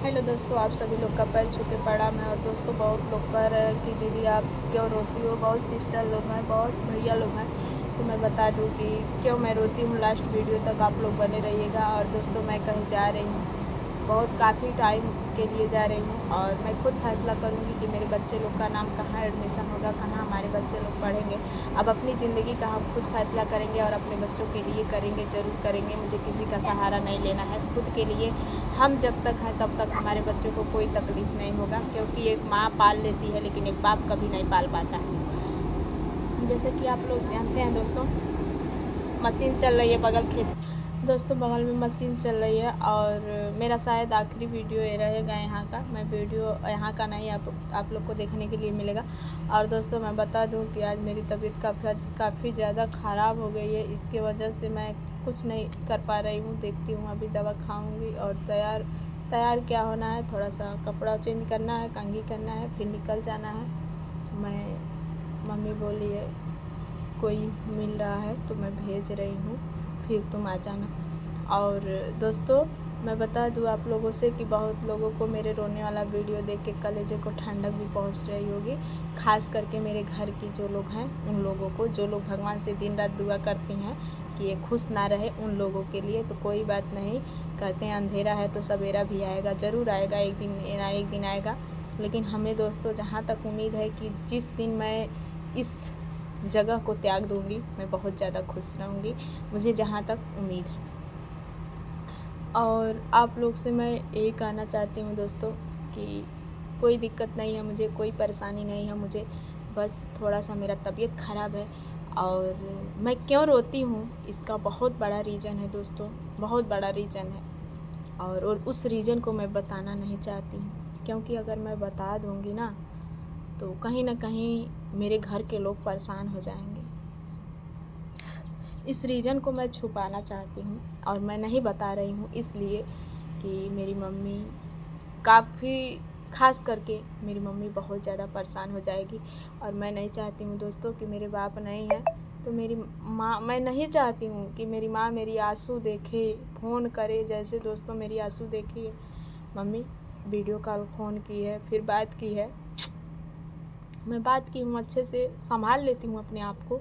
Hello दोस्तों, आप सभी लोग का पैर छू के प्रणाम है। और दोस्तों, बहुत लोग कह रहे हैं कि दीदी आप क्यों रोती हो। बहुत सिस्टर लोग हैं, बहुत भैया लोग हैं, तो मैं बता दूं कि क्यों मैं रोती हूँ। लास्ट वीडियो तक आप लोग बने रहिएगा। और दोस्तों, मैं कहीं जा रही हूँ, बहुत काफ़ी टाइम के लिए जा रही हूँ, और मैं खुद फैसला करूँगी कि मेरे बच्चे लोग का नाम कहाँ एडमिशन होगा, कहाँ हमारे बच्चे लोग पढ़ेंगे। अब अपनी ज़िंदगी का हम खुद फैसला करेंगे और अपने बच्चों के लिए करेंगे, ज़रूर करेंगे। मुझे किसी का सहारा नहीं लेना है। खुद के लिए हम जब तक हैं तब तक हमारे बच्चों को कोई तकलीफ़ नहीं होगा, क्योंकि एक माँ पाल लेती है लेकिन एक बाप कभी नहीं पाल पाता है। जैसे कि आप लोग जानते हैं दोस्तों, मशीन चल रही है बगल खेत। दोस्तों, बगल में मशीन चल रही है, और मेरा शायद आखिरी वीडियो ये रहेगा यहाँ का। मैं वीडियो यहाँ का नहीं आप लोग को देखने के लिए मिलेगा। और दोस्तों, मैं बता दूँ कि आज मेरी तबीयत काफ़ी ज़्यादा ख़राब हो गई है। इसके वजह से मैं कुछ नहीं कर पा रही हूँ। देखती हूँ, अभी दवा खाऊँगी और तैयार क्या होना है, थोड़ा सा कपड़ा चेंज करना है, कंघी करना है, फिर निकल जाना है। मम्मी बोली है कोई मिल रहा है तो मैं भेज रही हूँ, फिर तुम आ जाना। और दोस्तों, मैं बता दूँ आप लोगों से कि बहुत लोगों को मेरे रोने वाला वीडियो देख के कलेजे को ठंडक भी पहुँच रही होगी। ख़ास करके मेरे घर की जो लोग हैं, उन लोगों को, जो लोग भगवान से दिन रात दुआ करती हैं कि ये खुश ना रहे, उन लोगों के लिए तो कोई बात नहीं। कहते हैं अंधेरा है तो सवेरा भी आएगा, ज़रूर आएगा, एक दिन आएगा। लेकिन हमें दोस्तों जहाँ तक उम्मीद है कि जिस दिन मैं इस जगह को त्याग दूंगी, मैं बहुत ज़्यादा खुश रहूँगी, मुझे जहाँ तक उम्मीद है। और आप लोग से मैं यही कहना चाहती हूँ दोस्तों कि कोई दिक्कत नहीं है मुझे, कोई परेशानी नहीं है मुझे, बस थोड़ा सा मेरा तबीयत ख़राब है। और मैं क्यों रोती हूँ इसका बहुत बड़ा रीज़न है दोस्तों, बहुत बड़ा रीज़न है। और उस रीज़न को मैं बताना नहीं चाहती हूँ, क्योंकि अगर मैं बता दूँगी ना तो कहीं ना कहीं मेरे घर के लोग परेशान हो जाएंगे। इस रीज़न को मैं छुपाना चाहती हूँ, और मैं नहीं बता रही हूँ इसलिए कि मेरी मम्मी काफ़ी, ख़ास करके मेरी मम्मी बहुत ज़्यादा परेशान हो जाएगी। और मैं नहीं चाहती हूँ दोस्तों कि मेरे बाप नहीं है तो मेरी माँ, मैं नहीं चाहती हूँ कि मेरी माँ मेरी आंसू देखे, फ़ोन करे। जैसे दोस्तों मेरी आंसू देखी है, मम्मी वीडियो कॉल फ़ोन की है, फिर बात की है, मैं बात की हूँ, अच्छे से संभाल लेती हूँ अपने आप को,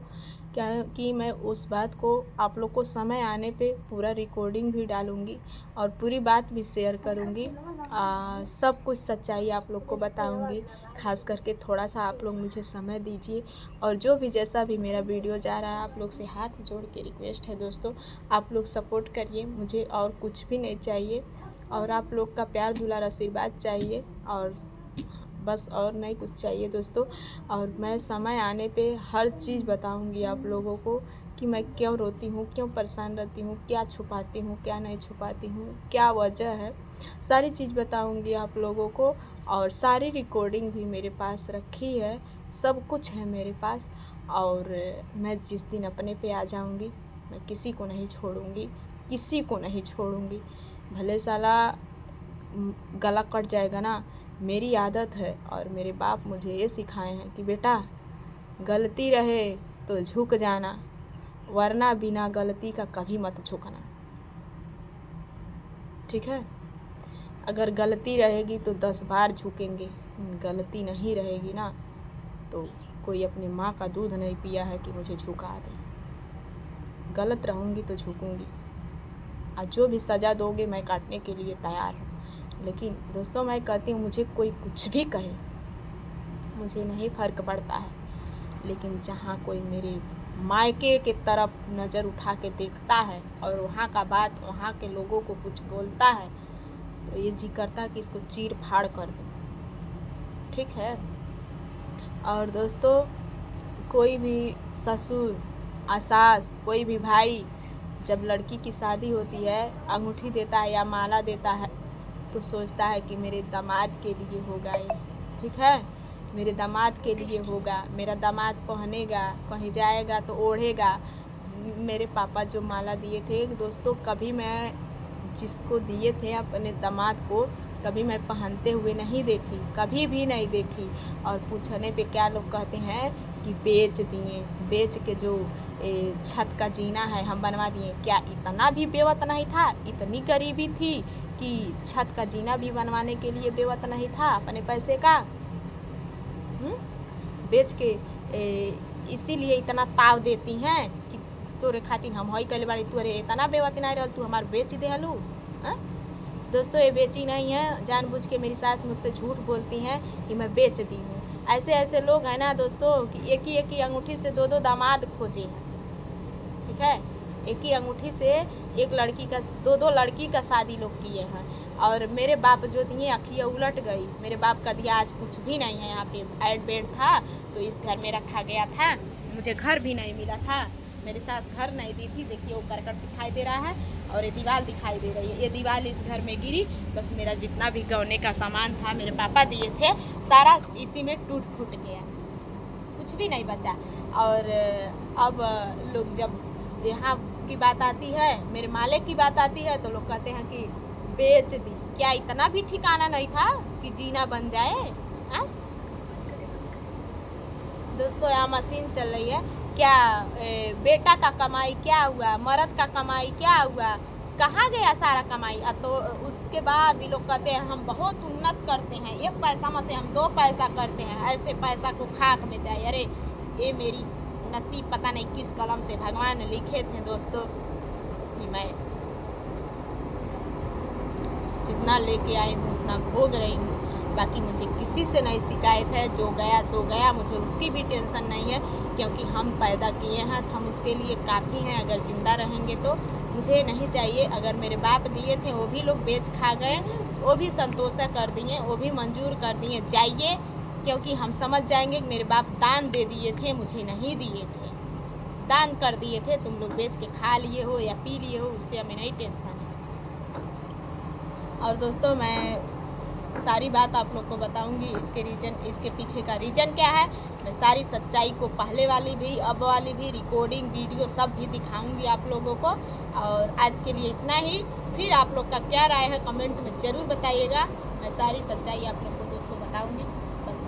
क्या कि मैं उस बात को आप लोग को समय आने पे पूरा रिकॉर्डिंग भी डालूँगी और पूरी बात भी शेयर करूँगी। सब कुछ सच्चाई आप लोग को बताऊँगी। ख़ास करके थोड़ा सा आप लोग मुझे समय दीजिए। और जो भी जैसा भी मेरा वीडियो जा रहा है, आप लोग से हाथ जोड़ के रिक्वेस्ट है दोस्तों, आप लोग सपोर्ट करिए मुझे, और कुछ भी नहीं चाहिए। और आप लोग का प्यार दुलार आशीर्वाद चाहिए, और बस और नहीं कुछ चाहिए दोस्तों। और मैं समय आने पे हर चीज़ बताऊंगी आप लोगों को कि मैं क्यों रोती हूँ, क्यों परेशान रहती हूँ, क्या छुपाती हूँ, क्या नहीं छुपाती हूँ, क्या वजह है, सारी चीज़ बताऊंगी आप लोगों को। और सारी रिकॉर्डिंग भी मेरे पास रखी है, सब कुछ है मेरे पास। और मैं जिस दिन अपने पे आ जाऊंगी, मैं किसी को नहीं छोड़ूंगी, किसी को नहीं छोड़ूंगी। भले साला गला कट जाएगा ना, मेरी आदत है। और मेरे बाप मुझे ये सिखाए हैं कि बेटा, गलती रहे तो झुक जाना, वरना बिना गलती का कभी मत झुकना, ठीक है। अगर गलती रहेगी तो 10 बार झुकेंगे, गलती नहीं रहेगी ना तो कोई अपनी माँ का दूध नहीं पिया है कि मुझे झुका दे। गलत रहूँगी तो झुकूँगी, और जो भी सज़ा दोगे मैं काटने के लिए तैयार हूँ। लेकिन दोस्तों, मैं कहती हूँ मुझे कोई कुछ भी कहे, मुझे नहीं फ़र्क पड़ता है। लेकिन जहाँ कोई मेरे मायके के तरफ नज़र उठा के देखता है और वहाँ का बात, वहाँ के लोगों को कुछ बोलता है, तो ये जी करता है कि इसको चीर फाड़ कर दूँ, ठीक है। और दोस्तों, कोई भी ससुर, सास, कोई भी भाई जब लड़की की शादी होती है, अंगूठी देता है या माला देता है, तो सोचता है कि मेरे दामाद के लिए होगा ये, ठीक है, मेरे दामाद के लिए होगा, मेरा दामाद पहनेगा, कहीं जाएगा तो ओढ़ेगा। मेरे पापा जो माला दिए थे दोस्तों, कभी मैं जिसको दिए थे अपने दामाद को, कभी मैं पहनते हुए नहीं देखी, कभी भी नहीं देखी। और पूछने पे क्या लोग कहते हैं कि बेच दिए, बेच के जो छत का जीना है हम बनवा दिए। क्या इतना भी बेवत नहीं था? इतनी गरीबी थी कि छत का जीना भी बनवाने के लिए बेवत नहीं था अपने पैसे का? बेच के इसीलिए इतना ताव देती हैं कि तोरे खातिर हम हई कल बाड़ी, तोरे इतना बेवत नहीं रहल, तू हमार बेच दे हलू। दोस्तों ये बेची नहीं है, जानबूझ के मेरी सास मुझसे झूठ बोलती हैं कि मैं बेच दी हूँ। ऐसे ऐसे लोग हैं ना दोस्तों कि एक ही अंगूठी से दो दामाद खोजे हैं। ठीक है, एक ही अंगूठी से एक लड़की का दो लड़की का शादी लोग किए हैं। और मेरे बाप जो दिए अखियाँ उलट गई। मेरे बाप का दिया आज कुछ भी नहीं है। यहाँ पे ऐड बेड था तो इस घर में रखा गया था, मुझे घर भी नहीं मिला था। मेरी सास घर नहीं दी थी। देखिए वो करकट दिखाई दे रहा है और ये दीवार दिखाई दे रही है। ये दीवार इस घर में गिरी, बस मेरा जितना भी गौने का सामान था मेरे पापा दिए थे सारा इसी में टूट फूट गया, कुछ भी नहीं बचा। और अब लोग जब यहाँ की बात आती है, मेरे मालिक की बात आती है, तो लोग कहते हैं कि बेच दी। क्या इतना भी ठिकाना नहीं था कि जीना बन जाए? दोस्तों यहाँ मशीन चल रही है। क्या बेटा का कमाई क्या हुआ? मर्द का कमाई क्या हुआ? कहाँ गया सारा कमाई? तो उसके बाद ये लोग कहते हैं हम बहुत उन्नत करते हैं, एक पैसा में से हम 2 पैसा करते हैं, ऐसे पैसा को खाक में जाए। अरे ये मेरी नसीब पता नहीं किस कलम से भगवान ने लिखे थे दोस्तों कि मैं जितना लेके आई हूँ उतना भोग रही हूँ। बाकी मुझे किसी से नहीं शिकायत है, जो गया सो गया, मुझे उसकी भी टेंशन नहीं है क्योंकि हम पैदा किए हैं तो हम उसके लिए काफ़ी हैं। अगर ज़िंदा रहेंगे तो मुझे नहीं चाहिए। अगर मेरे बाप दिए थे वो भी लोग बेच खा गए, वो भी संतोष कर दिए, वो भी मंजूर कर दिए जाइए, क्योंकि हम समझ जाएंगे कि मेरे बाप दान दे दिए थे, मुझे नहीं दिए थे, दान कर दिए थे। तुम लोग बेच के खा लिए हो या पी लिए हो, उससे हमें नहीं टेंशन है। और दोस्तों मैं सारी बात आप लोग को बताऊंगी, इसके पीछे का रीज़न क्या है। मैं सारी सच्चाई को पहले वाली भी अब वाली भी रिकॉर्डिंग वीडियो सब भी दिखाऊंगी आप लोगों को। और आज के लिए इतना ही। फिर आप लोग का क्या राय है कमेंट में ज़रूर बताइएगा। मैं सारी सच्चाई आप लोग को दोस्तों बताऊंगी बस,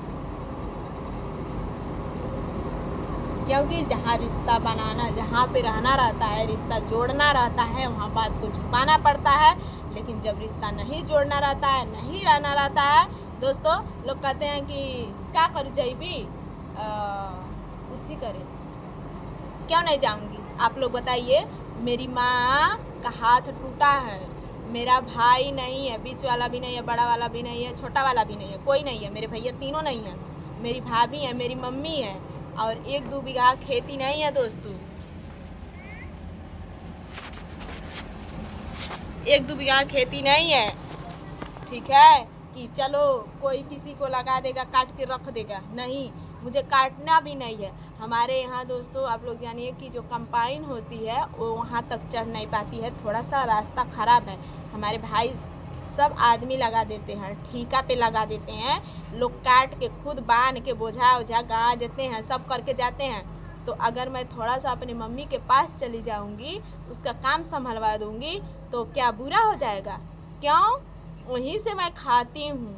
क्योंकि जहाँ रिश्ता बनाना, जहाँ पे रहना रहता है, रिश्ता जोड़ना रहता है, वहाँ बात को छुपाना पड़ता है। लेकिन जब रिश्ता नहीं जोड़ना रहता है, नहीं रहना रहता है दोस्तों, लोग कहते हैं कि क्या कर जाइबी, उठी करे। क्यों नहीं जाऊंगी? आप लोग बताइए। मेरी माँ का हाथ टूटा है, मेरा भाई नहीं है, बीच वाला भी नहीं है, बड़ा वाला भी नहीं है, छोटा वाला भी नहीं है, कोई नहीं है। मेरे भैया तीनों नहीं है, मेरी भाभी है, मेरी मम्मी है, और 1-2 बीघा खेती नहीं है दोस्तों। 1-2 बीघा खेती नहीं है। ठीक है कि चलो कोई किसी को लगा देगा, काट के रख देगा, नहीं, मुझे काटना भी नहीं है। हमारे यहाँ दोस्तों आप लोग जानिए कि जो कंपाइन होती है वो वहाँ तक चढ़ नहीं पाती है, थोड़ा सा रास्ता ख़राब है। हमारे भाई सब आदमी लगा देते हैं, ठीका पे लगा देते हैं, लोग काट के खुद बांध के बोझा ओझा गाँव जाते हैं, सब करके जाते हैं। तो अगर मैं थोड़ा सा अपनी मम्मी के पास चली जाऊंगी, उसका काम संभलवा दूंगी, तो क्या बुरा हो जाएगा? क्यों? वहीं से मैं खाती हूँ,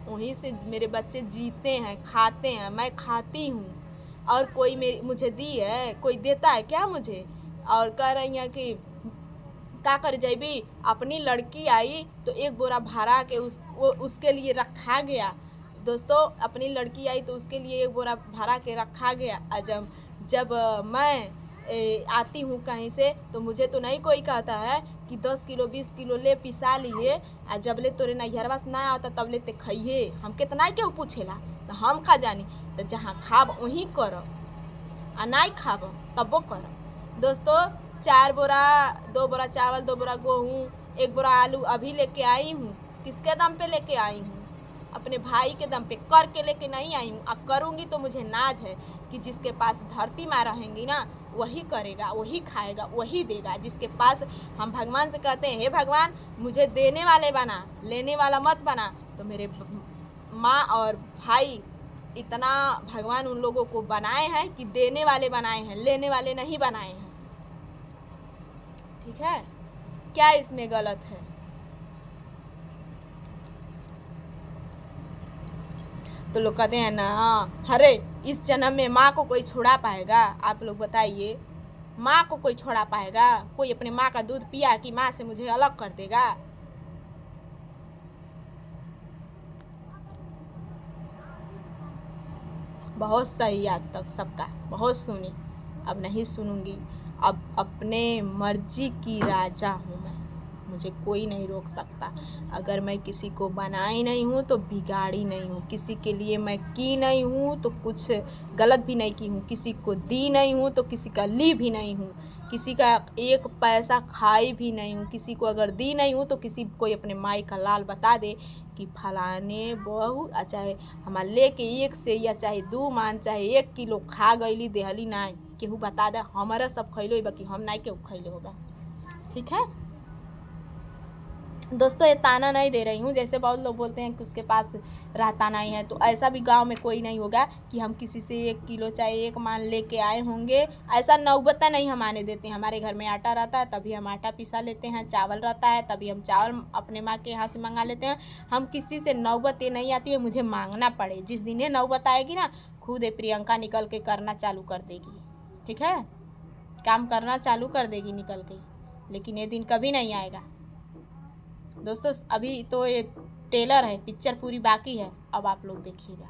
वहीं से मेरे बच्चे जीते हैं, खाते हैं, मैं खाती हूँ। और कोई मुझे दी है? कोई देता है क्या मुझे? और कह रही हैं कि क्या कर जाइबी, अपनी लड़की आई तो 1 बोरा भरा के उसके लिए रखा गया दोस्तों। अपनी लड़की आई तो उसके लिए 1 बोरा भरा के रखा गया। जब मैं आती हूँ कहीं से तो मुझे तो नहीं कोई कहता है कि 10 किलो 20 किलो ले पिसा लिए, आ जब ले तोरे नैहरवा से ना आता तब ले ते खइहे। हम कितना क्यों पूछेला, तो हम खा जानी। तो जहाँ खाब वहीं करब, आ नहीं खाब तबो करब दोस्तों। 4 बोरा 2 बोरा चावल, 2 बोरा गेहूँ, 1 बोरा आलू अभी लेके आई हूँ। किसके दम पे लेके आई हूँ? अपने भाई के दम पे करके लेके नहीं आई हूँ। अब करूँगी तो मुझे नाज है कि जिसके पास धरती माँ रहेंगी ना, वही करेगा, वही खाएगा, वही देगा। जिसके पास हम भगवान से कहते हैं, हे भगवान मुझे देने वाले बना, लेने वाला मत बना। तो मेरे माँ और भाई इतना भगवान उन लोगों को बनाए हैं कि देने वाले बनाए हैं, लेने वाले नहीं बनाए हैं। ठीक है, क्या इसमें गलत है? तो लोग कहते हैं ना, अरे इस जन्म में माँ को कोई छुड़ा पाएगा? आप लोग बताइए, माँ को कोई छोड़ा पाएगा? कोई अपने माँ का दूध पिया कि माँ से मुझे अलग कर देगा? बहुत सही आज तक सबका, बहुत सुनी, अब नहीं सुनूंगी। अब अपने मर्जी की राजा हूँ मैं, मुझे कोई नहीं रोक सकता। अगर मैं किसी को बनाई नहीं हूँ तो बिगाड़ी नहीं हूँ, किसी के लिए मैं की नहीं हूँ तो कुछ गलत भी नहीं की हूँ, किसी को दी नहीं हूँ तो किसी का ली भी नहीं हूँ, किसी का एक पैसा खाई भी नहीं हूँ। किसी को अगर दी नहीं हूँ तो किसी कोई अपने माई का लाल बता दे कि फलाने बहू चाहे हमार लेके एक से या चाहे 2 मान चाहे 1 किलो खा गईली देहली नाई, केहू बता दे हमारा सब खैलो बा कि हम नाई केहू खैले होगा। ठीक है दोस्तों, ये ताना नहीं दे रही हूँ। जैसे बहुत लोग बोलते हैं कि उसके पास रहता नहीं है, तो ऐसा भी गांव में कोई नहीं होगा कि हम किसी से 1 किलो चाहे 1 मान लेके आए होंगे। ऐसा नौबता नहीं हम आने देते हैं। हमारे घर में आटा रहता है तभी हम आटा पिसा लेते हैं, चावल रहता है तभी हम चावल अपने माँ के यहाँ से मंगा लेते हैं। हम किसी से नौबत ये नहीं आती है मुझे मांगना पड़े। जिस दिन ये नौबत आएगी ना, खुद ये प्रियंका निकल के करना चालू कर देगी। ठीक है, काम करना चालू कर देगी निकल के, लेकिन ये दिन कभी नहीं आएगा। दोस्तों अभी तो ये टेलर है, पिक्चर पूरी बाकी है, अब आप लोग देखिएगा।